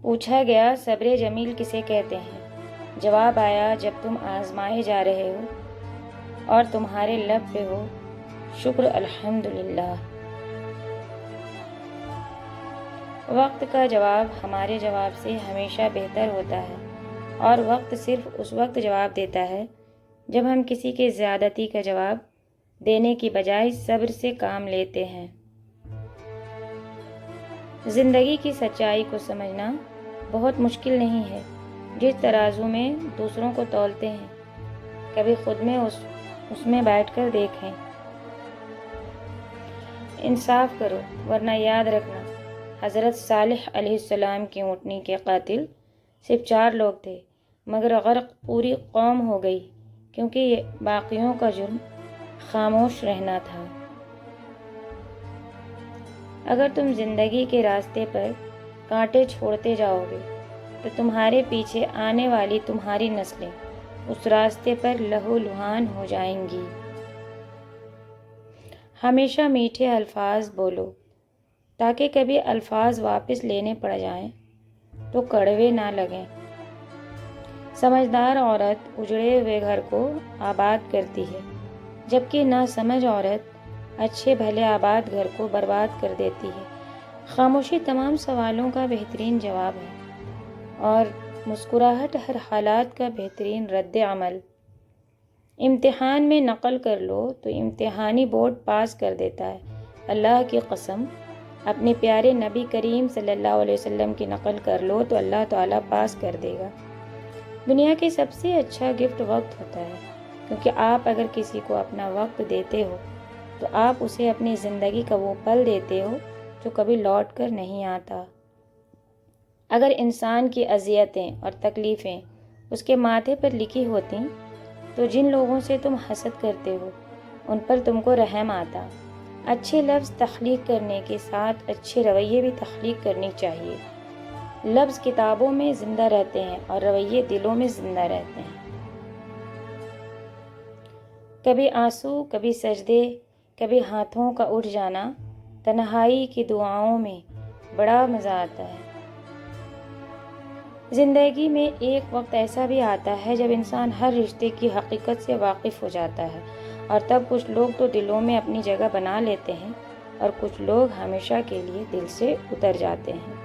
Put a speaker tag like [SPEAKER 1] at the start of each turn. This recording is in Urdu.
[SPEAKER 1] پوچھا گیا صبر جمیل کسے کہتے ہیں؟ جواب آیا جب تم آزمائے جا رہے ہو اور تمہارے لب پہ ہو شکر الحمدللہ۔ وقت کا جواب ہمارے جواب سے ہمیشہ بہتر ہوتا ہے، اور وقت صرف اس وقت جواب دیتا ہے جب ہم کسی کے زیادتی کا جواب دینے کی بجائے صبر سے کام لیتے ہیں۔ زندگی کی سچائی کو سمجھنا بہت مشکل نہیں ہے۔ جس ترازو میں دوسروں کو تولتے ہیں کبھی خود میں اس میں بیٹھ کر دیکھیں۔ انصاف کرو ورنہ یاد رکھنا حضرت صالح علیہ السلام کی اونٹنی کے قاتل صرف 4 لوگ تھے، مگر غرق پوری قوم ہو گئی کیونکہ باقیوں کا جرم خاموش رہنا تھا۔ اگر تم زندگی کے راستے پر کانٹے چھوڑتے جاؤ گے تو تمہارے پیچھے آنے والی تمہاری نسلیں اس راستے پر لہو لہان ہو جائیں گی۔ ہمیشہ میٹھے الفاظ بولو تاکہ کبھی الفاظ واپس لینے پڑ جائیں تو کڑوے نہ لگیں۔ سمجھدار عورت اجڑے ہوئے گھر کو آباد کرتی ہے، جبکہ ناسمجھ عورت اچھے بھلے آباد گھر کو برباد کر دیتی ہے۔ خاموشی تمام سوالوں کا بہترین جواب ہے، اور مسکراہٹ ہر حالات کا بہترین رد عمل۔ امتحان میں نقل کر لو تو امتحانی بورڈ پاس کر دیتا ہے۔ اللہ کی قسم، اپنے پیارے نبی کریم صلی اللہ علیہ وسلم کی نقل کر لو تو اللہ تعالیٰ پاس کر دے گا۔ دنیا کی سب سے اچھا گفٹ وقت ہوتا ہے، کیونکہ آپ اگر کسی کو اپنا وقت دیتے ہو تو آپ اسے اپنی زندگی کا وہ پل دیتے ہو جو کبھی لوٹ کر نہیں آتا۔ اگر انسان کی اذیتیں اور تکلیفیں اس کے ماتھے پر لکھی ہوتی تو جن لوگوں سے تم حسد کرتے ہو ان پر تم کو رحم آتا۔ اچھے لفظ تخلیق کرنے کے ساتھ اچھے رویے بھی تخلیق کرنی چاہیے۔ لفظ کتابوں میں زندہ رہتے ہیں اور رویے دلوں میں زندہ رہتے ہیں۔ کبھی آنسو، کبھی سجدے، کبھی ہاتھوں کا اٹھ جانا، تنہائی کی دعاؤں میں بڑا مزہ آتا ہے۔ زندگی میں ایک وقت ایسا بھی آتا ہے جب انسان ہر رشتے کی حقیقت سے واقف ہو جاتا ہے، اور تب کچھ لوگ تو دلوں میں اپنی جگہ بنا لیتے ہیں اور کچھ لوگ ہمیشہ کے لیے دل سے اتر جاتے ہیں۔